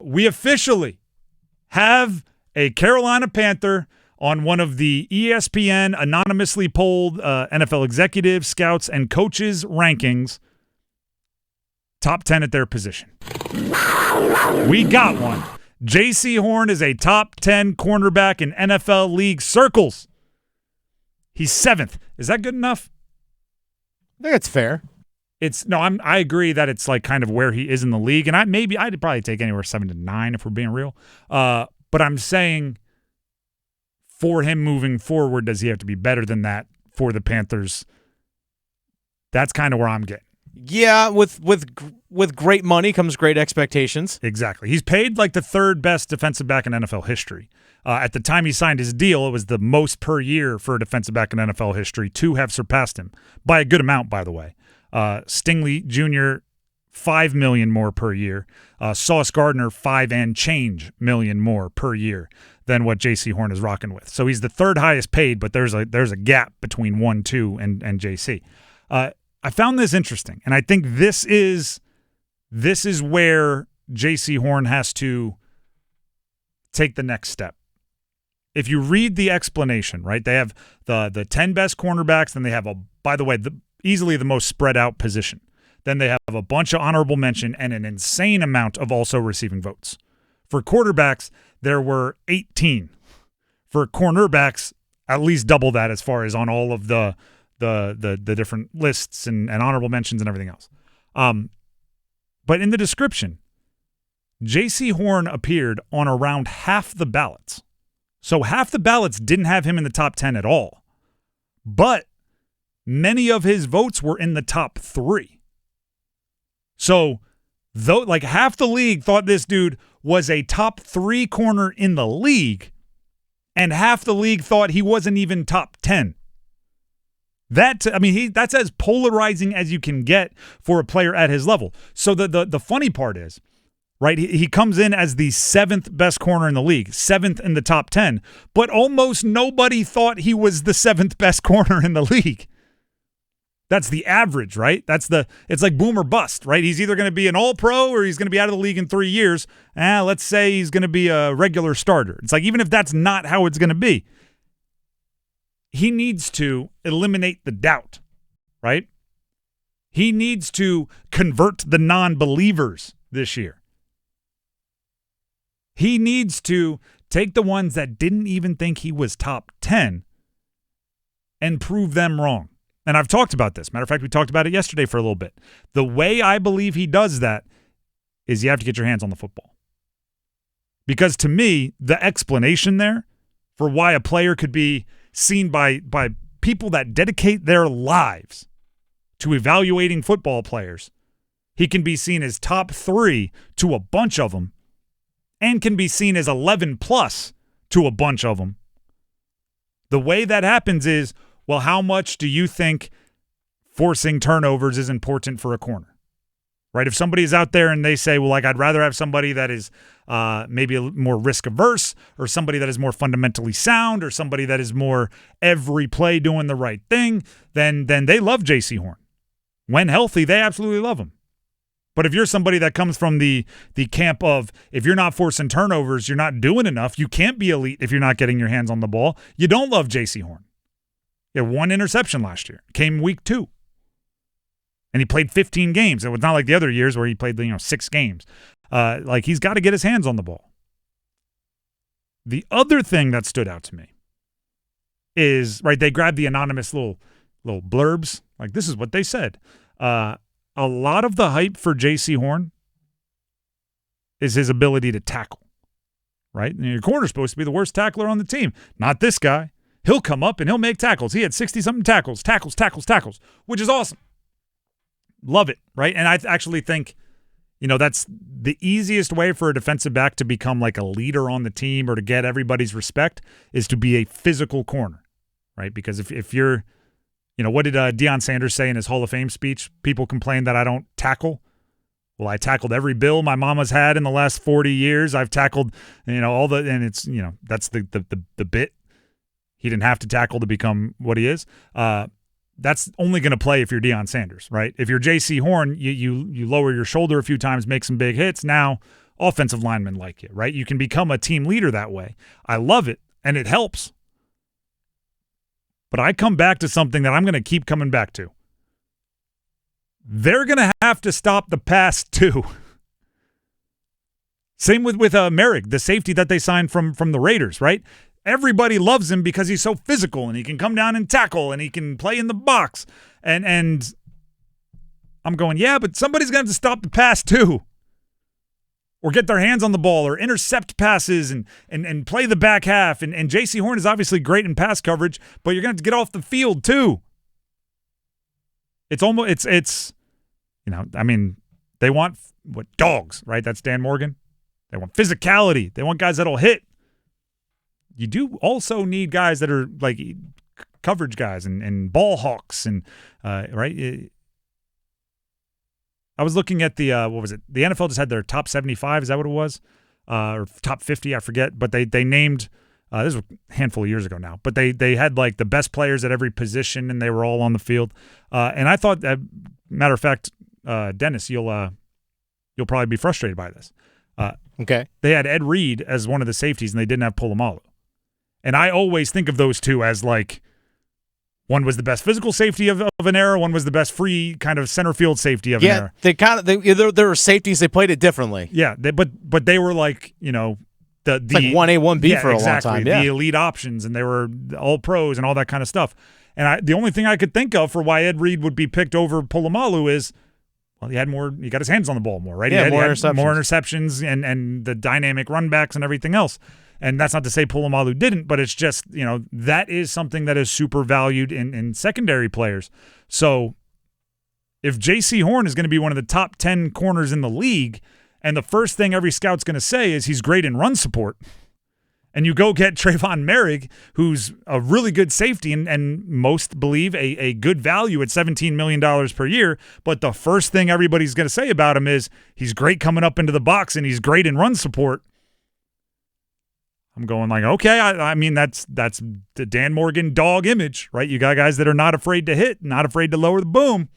We officially have a Carolina Panther on one of the ESPN anonymously polled NFL executives, scouts, and coaches rankings, top 10 at their position. We got one. Jaycee Horn is a top 10 cornerback in NFL league circles. He's 7th. Is that good enough? I think it's fair. I agree that it's like kind of where he is in the league, and I'd probably take anywhere 7 to 9 if we're being real. But I'm saying for him moving forward, does he have to be better than that for the Panthers? That's kind of where I'm getting. Yeah, with great money comes great expectations. Exactly. He's paid like the 3rd best defensive back in NFL history. At the time he signed his deal, it was the most per year for a defensive back in NFL history. 2 have surpassed him by a good amount, by the way. Stingley Jr., $5 million more per year. Sauce Gardner, $5 and change million more per year than what Jaycee Horn is rocking with. So he's the 3rd highest paid, but there's a gap between 1, 2, and JC. I found this interesting, and I think this is where Jaycee Horn has to take the next step. If you read the explanation, right, they have the 10 best cornerbacks, then they have, easily the most spread out position. Then they have a bunch of honorable mention and an insane amount of also receiving votes. For quarterbacks, there were 18. For cornerbacks, at least double that as far as on all of the different lists and honorable mentions and everything else. But in the description, Jaycee Horn appeared on around half the ballots. So half the ballots didn't have him in the top 10 at all. But many of his votes were in the top 3. So though, like half the league thought this dude was a top 3 corner in the league, and half the league thought he wasn't even top 10. That's as polarizing as you can get for a player at his level. So the funny part is, right, he comes in as the 7th best corner in the league, 7th in the top 10, but almost nobody thought he was the 7th best corner in the league. That's the average, right? It's like boom or bust, right? He's either going to be an all-pro or he's going to be out of the league in 3 years. Let's say he's going to be a regular starter. It's like, even if that's not how it's going to be, he needs to eliminate the doubt, right? He needs to convert the non-believers this year. He needs to take the ones that didn't even think he was top 10 and prove them wrong. And I've talked about this. Matter of fact, we talked about it yesterday for a little bit. The way I believe he does that is you have to get your hands on the football. Because to me, the explanation there for why a player could be seen by people that dedicate their lives to evaluating football players, he can be seen as top 3 to a bunch of them and can be seen as 11 plus to a bunch of them. The way that happens is, well, how much do you think forcing turnovers is important for a corner? Right? If somebody's out there and they say, well, like, I'd rather have somebody that is maybe a more risk averse, or somebody that is more fundamentally sound, or somebody that is more every play doing the right thing, then they love Jaycee Horn. When healthy, they absolutely love him. But if you're somebody that comes from the camp of, if you're not forcing turnovers, you're not doing enough, you can't be elite if you're not getting your hands on the ball, you don't love Jaycee Horn. He had 1 interception last year. Came week 2. And he played 15 games. It was not like the other years where he played 6 games. Like, he's got to get his hands on the ball. The other thing that stood out to me is, right, they grabbed the anonymous little blurbs. Like, this is what they said. A lot of the hype for Jaycee Horn is his ability to tackle, right? And your corner's supposed to be the worst tackler on the team. Not this guy. He'll come up and he'll make tackles. He had 60-something tackles, which is awesome. Love it, right? And I actually think, that's the easiest way for a defensive back to become like a leader on the team or to get everybody's respect is to be a physical corner, right? Because if you're, what did Deion Sanders say in his Hall of Fame speech? People complain that I don't tackle. Well, I tackled every bill my mama's had in the last 40 years. I've tackled, all the, and it's, that's the bit. He didn't have to tackle to become what he is. That's only going to play if you're Deion Sanders, right? If you're Jaycee Horn, you lower your shoulder a few times, make some big hits. Now offensive linemen like you, right? You can become a team leader that way. I love it, and it helps. But I come back to something that I'm going to keep coming back to. They're going to have to stop the pass too. Same with Merrick, the safety that they signed from the Raiders, right? Everybody loves him because he's so physical and he can come down and tackle and he can play in the box. And I'm going, yeah, but somebody's going to have to stop the pass too. Or get their hands on the ball or intercept passes and play the back half. And Jaycee Horn is obviously great in pass coverage, but you're going to have to get off the field too. It's almost, they want dogs, right? That's Dan Morgan. They want physicality. They want guys that'll hit. You do also need guys that are like coverage guys and ball hawks and right. I was looking at the what was it? The NFL just had their top 75. Is that what it was? Or top 50? I forget. But they named this was a handful of years ago now. But they had like the best players at every position, and they were all on the field. And I thought, matter of fact, Dennis, you'll probably be frustrated by this. Okay. They had Ed Reed as one of the safeties, and they didn't have Polamalu. And I always think of those two as like one was the best physical safety of an era, one was the best free kind of center field safety of an era. There were safeties, they played it differently. Yeah, but they were like, the it's like 1A, 1B for a long time. Yeah. The elite options, and they were all pros and all that kind of stuff. And the only thing I could think of for why Ed Reed would be picked over Polamalu is, well, he got his hands on the ball more, right? Yeah, he more interceptions and the dynamic runbacks and everything else. And that's not to say Polamalu didn't, but it's just, that is something that is super valued in secondary players. So if Jaycee Horn is going to be one of the top 10 corners in the league, and the first thing every scout's going to say is he's great in run support, and you go get Trayvon Merrick, who's a really good safety and most believe a good value at $17 million per year, but the first thing everybody's going to say about him is he's great coming up into the box and he's great in run support. I'm going like, okay, I mean, that's the Dan Morgan dog image, right? You got guys that are not afraid to hit, not afraid to lower the boom.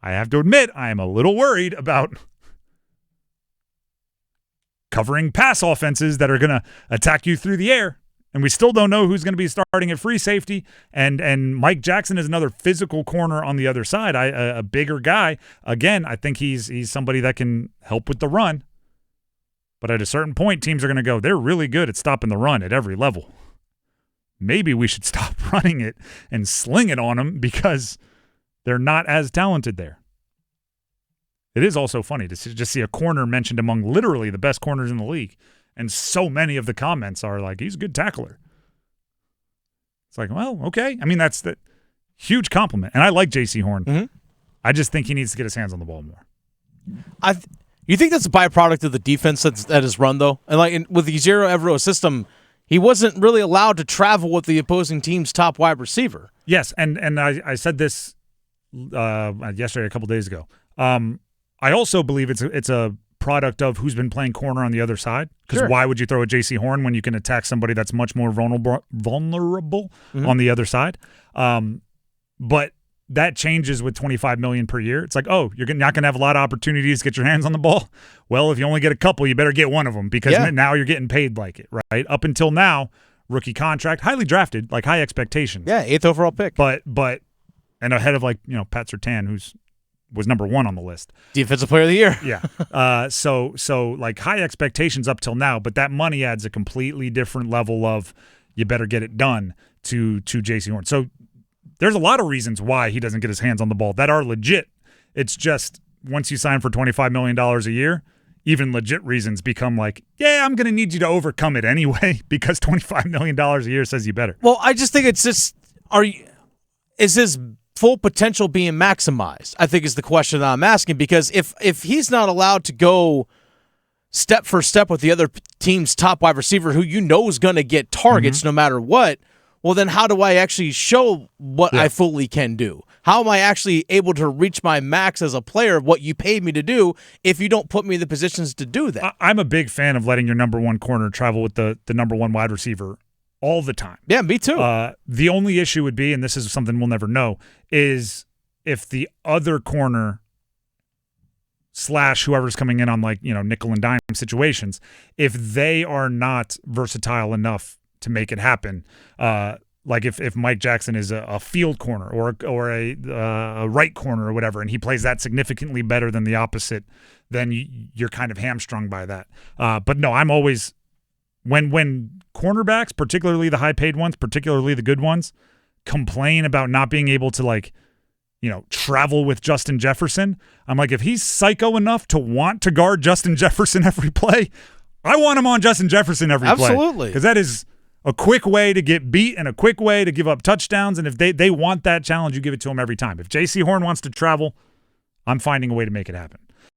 I have to admit, I am a little worried about covering pass offenses that are going to attack you through the air. And we still don't know who's going to be starting at free safety. And Mike Jackson is another physical corner on the other side, a bigger guy. Again, I think he's somebody that can help with the run. But at a certain point, teams are going to go, they're really good at stopping the run at every level. Maybe we should stop running it and sling it on them because they're not as talented there. It is also funny to just see a corner mentioned among literally the best corners in the league. And so many of the comments are like, he's a good tackler. It's like, well, okay. I mean, that's the huge compliment. And I like Jaycee Horn. Mm-hmm. I just think he needs to get his hands on the ball more. You think that's a byproduct of the defense that is run, though? And with the Zero Evero system, he wasn't really allowed to travel with the opposing team's top wide receiver. Yes, and I said this yesterday, a couple days ago. I also believe it's a product of who's been playing corner on the other side. Because why would you throw a Jaycee Horn when you can attack somebody that's much more vulnerable mm-hmm. on the other side? But that changes with $25 million per year. It's like, oh, you're not going to have a lot of opportunities to get your hands on the ball. Well, if you only get a couple, you better get one of them because now you're getting paid like it, right? Up until now, rookie contract, highly drafted, like high expectations. Yeah, 8th overall pick. But and ahead of Pat Surtain, who's was number 1 on the list. Defensive player of the year. Yeah. So like high expectations up till now, but that money adds a completely different level of you better get it done to Jaycee Horn. So there's a lot of reasons why he doesn't get his hands on the ball that are legit. It's just once you sign for $25 million a year, even legit reasons become like, yeah, I'm going to need you to overcome it anyway because $25 million a year says you better. Well, I just think it's just, is his full potential being maximized? I think is the question that I'm asking, because if he's not allowed to go step for step with the other team's top wide receiver who is going to get targets mm-hmm. no matter what, well, then how do I actually show what I fully can do? How am I actually able to reach my max as a player of what you paid me to do if you don't put me in the positions to do that? I'm a big fan of letting your number 1 corner travel with the number 1 wide receiver all the time. Yeah, me too. The only issue would be, and this is something we'll never know, is if the other corner slash whoever's coming in on nickel and dime situations, if they are not versatile enough to make it happen, like if Mike Jackson is a field corner or a right corner or whatever, and he plays that significantly better than the opposite, then you're kind of hamstrung by that. But no, I'm always when cornerbacks, particularly the high-paid ones, particularly the good ones, complain about not being able to travel with Justin Jefferson. I'm like, if he's psycho enough to want to guard Justin Jefferson every play, I want him on Justin Jefferson every play. Absolutely. Because that is a quick way to get beat and a quick way to give up touchdowns. And if they want that challenge, you give it to him every time. If Jaycee Horn wants to travel, I'm finding a way to make it happen.